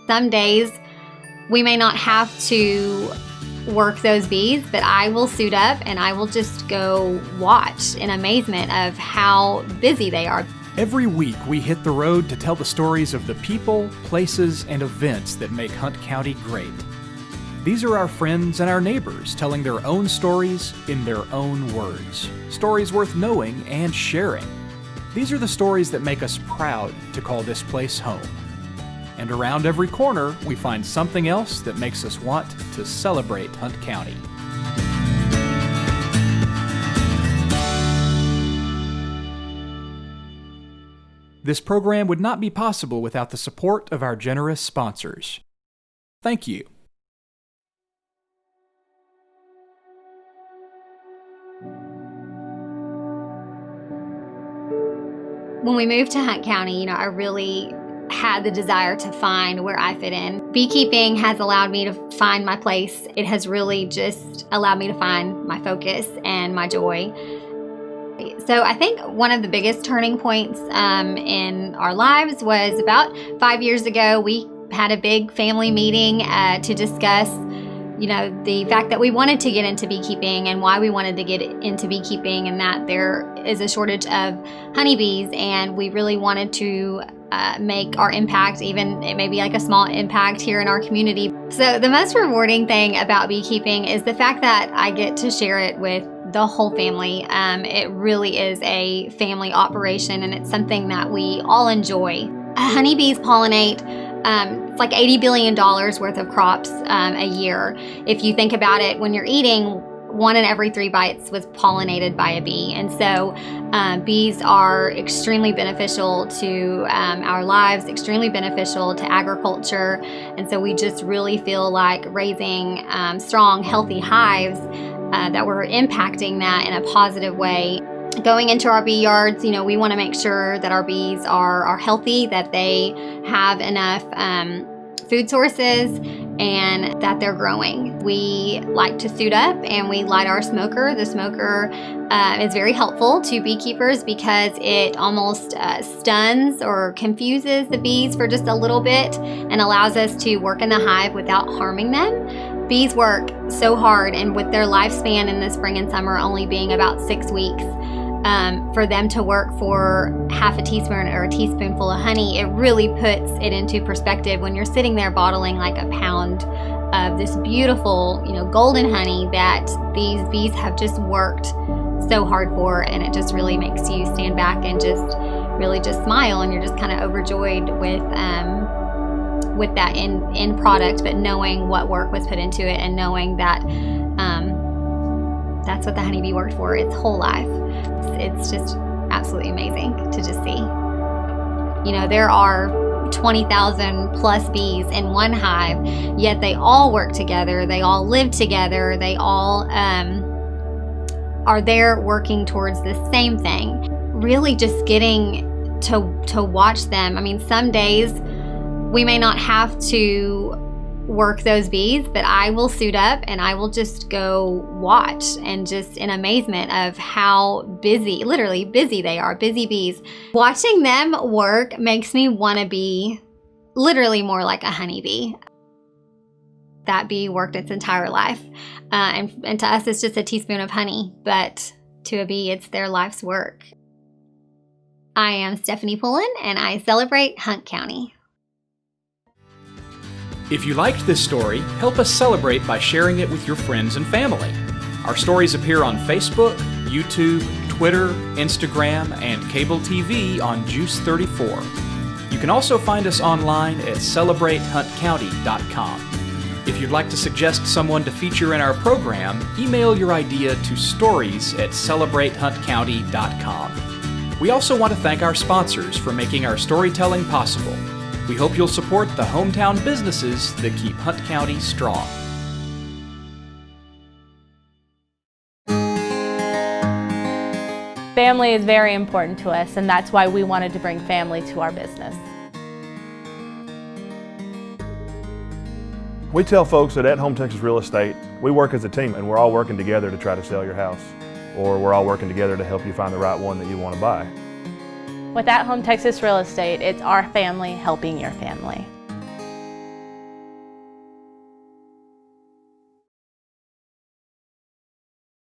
Some days we may not have to work those bees, but I will suit up and I will just go watch in amazement of how busy they are. Every week we hit the road to tell the stories of the people, places, and events that make Hunt County great. These are our friends and our neighbors telling their own stories in their own words. Stories worth knowing and sharing. These are the stories that make us proud to call this place home. And around every corner, we find something else that makes us want to celebrate Hunt County. This program would not be possible without the support of our generous sponsors. Thank you. When we moved to Hunt County, I really had the desire to find where I fit in. Beekeeping has allowed me to find my place. It has really just allowed me to find my focus and my joy. So I think one of the biggest turning points in our lives was about 5 years ago. We had a big family meeting to discuss the fact that we wanted to get into beekeeping and why we wanted to get into beekeeping, and that there is a shortage of honeybees, and we really wanted to make our impact, even it may be like a small impact here in our community. So the most rewarding thing about beekeeping is the fact that I get to share it with the whole family. It really is a family operation, and it's something that we all enjoy. Honeybees pollinate it's like $80 billion worth of crops a year. If you think about it, when you're eating, 1 in every 3 bites was pollinated by a bee. And so bees are extremely beneficial to our lives, extremely beneficial to agriculture. And so we just really feel like raising strong, healthy hives that we're impacting that in a positive way. Going into our bee yards, we want to make sure that our bees are healthy, that they have enough food sources, and that they're growing. We like to suit up and we light our smoker. The smoker is very helpful to beekeepers because it almost stuns or confuses the bees for just a little bit and allows us to work in the hive without harming them. Bees work so hard, and with their lifespan in the spring and summer only being about 6 weeks, for them to work for half a teaspoon or a teaspoonful of honey, it really puts it into perspective when you're sitting there bottling like a pound of this beautiful, golden honey that these bees have just worked so hard for, and it just really makes you stand back and just really just smile, and you're just kind of overjoyed with that end product, but knowing what work was put into it and knowing that that's what the honeybee worked for its whole life. It's just absolutely amazing to just see. There are 20,000 plus bees in one hive, yet they all work together, they all live together, they all are there working towards the same thing. Really just getting to watch them. Some days we may not have to work those bees, but I will suit up and I will just go watch and just in amazement of how busy, literally busy they are, busy bees. Watching them work makes me want to be literally more like a honeybee. That bee worked its entire life. And to us, it's just a teaspoon of honey, but to a bee, it's their life's work. I am Stephanie Pullen, and I celebrate Hunt County. If you liked this story, help us celebrate by sharing it with your friends and family. Our stories appear on Facebook, YouTube, Twitter, Instagram, and cable TV on Juice 34. You can also find us online at celebratehuntcounty.com. If you'd like to suggest someone to feature in our program, email your idea to stories@celebratehuntcounty.com. We also want to thank our sponsors for making our storytelling possible. We hope you'll support the hometown businesses that keep Hunt County strong. Family is very important to us, and that's why we wanted to bring family to our business. We tell folks that at Home Texas Real Estate, we work as a team, and we're all working together to try to sell your house, or we're all working together to help you find the right one that you want to buy. With At Home Texas Real Estate, it's our family helping your family.